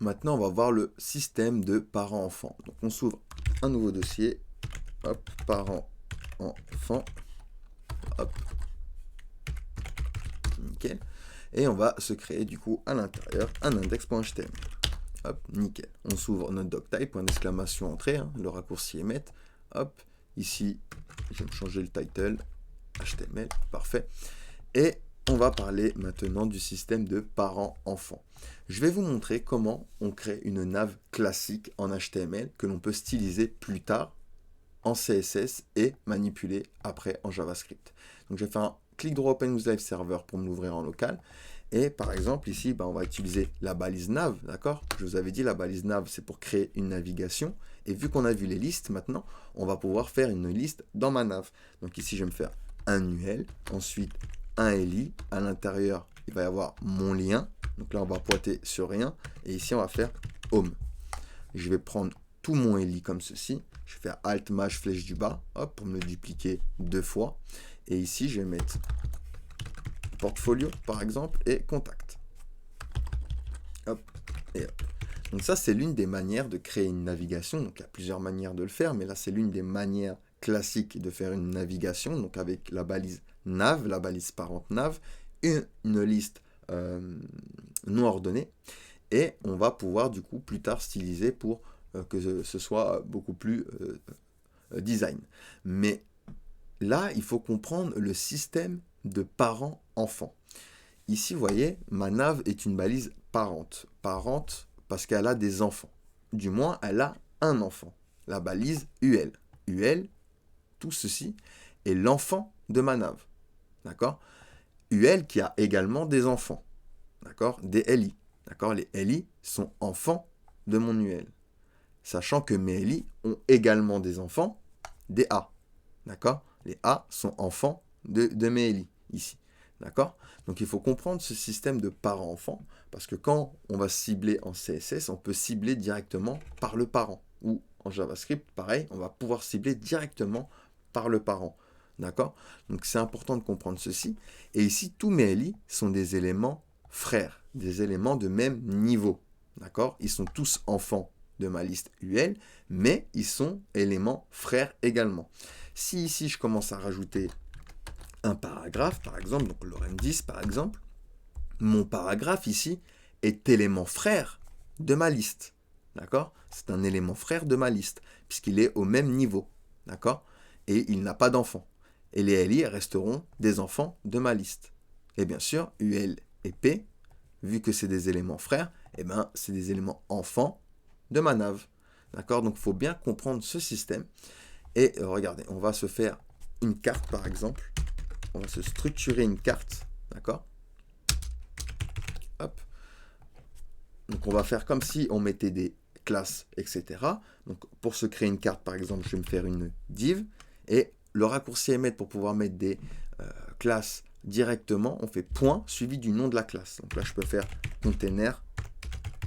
Maintenant, on va voir le système de parents-enfants. Donc, on s'ouvre un nouveau dossier. Hop, parents-enfants. Hop. Nickel. Et on va se créer du coup à l'intérieur un index.html. Hop, nickel. On s'ouvre notre doctype, point d'exclamation entrée, hein, le raccourci émet. Hop, ici, je vais changer le title, HTML, parfait. Et on va parler maintenant du système de parents-enfants. Je vais vous montrer comment on crée une nav classique en HTML que l'on peut styliser plus tard en CSS et manipuler après en JavaScript. Donc je vais faire un clic droit Open with Live Server pour me l'ouvrir en local. Et par exemple ici, on va utiliser la balise nav, d'accord? Je vous avais dit la balise nav, c'est pour créer une navigation. Et vu qu'on a vu les listes maintenant, on va pouvoir faire une liste dans ma nav. Donc ici, je vais me faire un UL, ensuite un LI. À l'intérieur, il va y avoir mon lien. Donc là, on va pointer sur rien. Et ici, on va faire Home. Je vais prendre tout mon LI comme ceci. Je vais faire Alt, Maj, flèche du bas, hop, pour me le dupliquer 2 fois. Et ici, je vais mettre portfolio, par exemple, et contact. Hop, et hop. Donc ça, c'est l'une des manières de créer une navigation. Donc il y a plusieurs manières de le faire, mais là, c'est l'une des manières classiques de faire une navigation. Donc avec la balise nav, la balise parente nav, une liste non ordonnée. Et on va pouvoir, du coup, plus tard styliser pour que ce soit beaucoup plus design. Mais là, il faut comprendre le système de parents-enfants. Ici, vous voyez, ma nav est une balise parente. Parente parce qu'elle a des enfants. Du moins, elle a un enfant. La balise UL. UL, tout ceci, est l'enfant de ma nav. D'accord? UL qui a également des enfants. D'accord? Des LI. D'accord? Les LI sont enfants de mon UL. Sachant que mes LI ont également des enfants, des A. D'accord? Les A sont enfants de mes LI, ici. D'accord? Donc il faut comprendre ce système de parent-enfant, parce que quand on va cibler en CSS, on peut cibler directement par le parent. Ou en JavaScript, pareil, on va pouvoir cibler directement par le parent. D'accord? Donc c'est important de comprendre ceci. Et ici, tous mes LI sont des éléments frères, des éléments de même niveau. D'accord? Ils sont tous enfants de ma liste UL, mais ils sont éléments frères également. Si ici je commence à rajouter un paragraphe, par exemple, donc lorem 10 par exemple, mon paragraphe ici est élément frère de ma liste. D'accord? C'est un élément frère de ma liste, puisqu'il est au même niveau. D'accord? Et il n'a pas d'enfant. Et les LI resteront des enfants de ma liste. Et bien sûr, UL et P, vu que c'est des éléments frères, eh ben, c'est des éléments enfants de ma nav. D'accord? Donc il faut bien comprendre ce système. Et regardez, on va se faire une carte par exemple. On va se structurer une carte. D'accord? Hop. Donc on va faire comme si on mettait des classes, etc. Donc pour se créer une carte par exemple, je vais me faire une div. Et le raccourci émettre pour pouvoir mettre des classes directement, on fait point suivi du nom de la classe. Donc là je peux faire container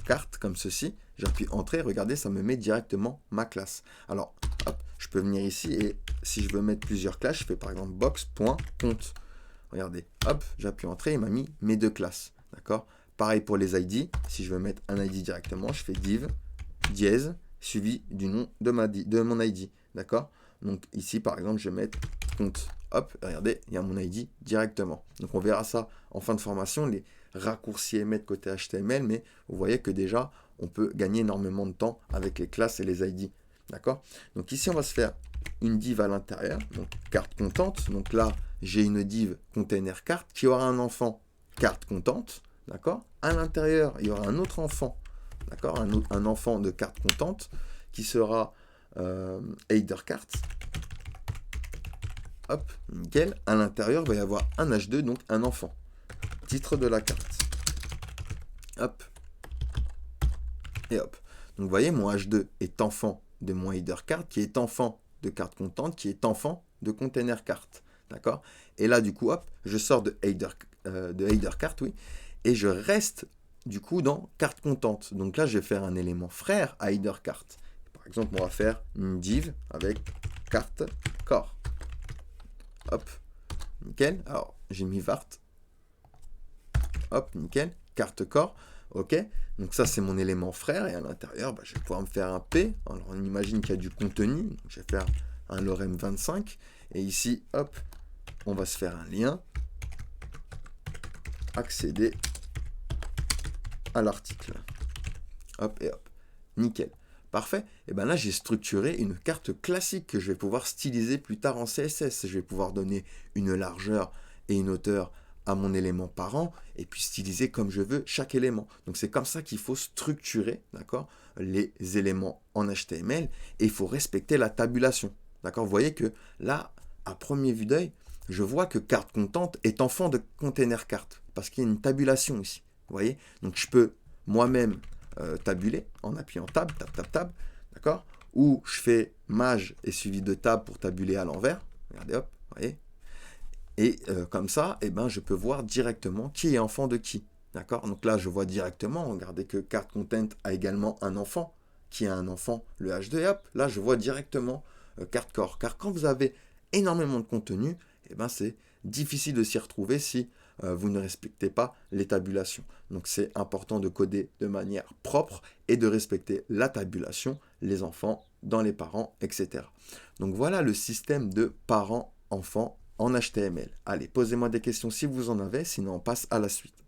carte comme ceci. J'appuie entrée, regardez, ça me met directement ma classe. Alors, hop, je peux venir ici et si je veux mettre plusieurs classes, je fais par exemple box.compte. Regardez, hop, j'appuie entrée, il m'a mis mes deux classes. D'accord? Pareil pour les ID. Si je veux mettre un ID directement, je fais div, dièse, suivi du nom de mon ID. D'accord? Donc ici, par exemple, je vais mettre compte. Hop, regardez, il y a mon ID directement. Donc on verra ça en fin de formation, les raccourcis émettre côté HTML, mais vous voyez que déjà, on peut gagner énormément de temps avec les classes et les ID. D'accord? Donc ici, on va se faire une div à l'intérieur, donc carte contente. Donc là, j'ai une div container carte qui aura un enfant carte contente. D'accord? À l'intérieur, il y aura un autre enfant. D'accord? Un enfant de carte contente qui sera header carte. Hop, nickel. À l'intérieur, il va y avoir un H2, donc un enfant. Titre de la carte. Hop. Et hop. Donc vous voyez, mon H2 est enfant de mon header carte, qui est enfant de carte contente, qui est enfant de container carte. D'accord? Et là, du coup, hop, je sors de header carte, oui, et je reste, du coup, dans carte contente. Donc là, je vais faire un élément frère à header carte. Par exemple, on va faire une div avec carte core. Hop, nickel. Alors, j'ai mis vart. Hop, nickel. Carte core. Ok, donc ça c'est mon élément frère, et à l'intérieur, je vais pouvoir me faire un P. Alors on imagine qu'il y a du contenu, donc je vais faire un lorem 25, et ici, hop, on va se faire un lien, accéder à l'article. Hop et hop, nickel. Parfait. Et bien là, j'ai structuré une carte classique que je vais pouvoir styliser plus tard en CSS. Je vais pouvoir donner une largeur et une hauteur à mon élément parent et puis styliser comme je veux chaque élément. Donc c'est comme ça qu'il faut structurer, d'accord, les éléments en HTML, et il faut respecter la tabulation. D'accord. Vous voyez que là, à premier vue d'œil, je vois que carte contente est enfant de container carte parce qu'il y a une tabulation ici. Vous voyez. Donc je peux moi-même tabuler en appuyant tab, tab, tab, tab, d'accord. Ou je fais maj et suivi de tab pour tabuler à l'envers. Regardez, hop, vous voyez. Et comme ça, je peux voir directement qui est enfant de qui. D'accord. Donc là, je vois directement, regardez que carte content a également un enfant. Qui a un enfant, le H2, et hop, là, je vois directement carte core. Car quand vous avez énormément de contenu, c'est difficile de s'y retrouver si vous ne respectez pas les tabulations. Donc c'est important de coder de manière propre et de respecter la tabulation, les enfants dans les parents, etc. Donc voilà le système de parents-enfants en HTML. Allez, posez-moi des questions si vous en avez, sinon on passe à la suite.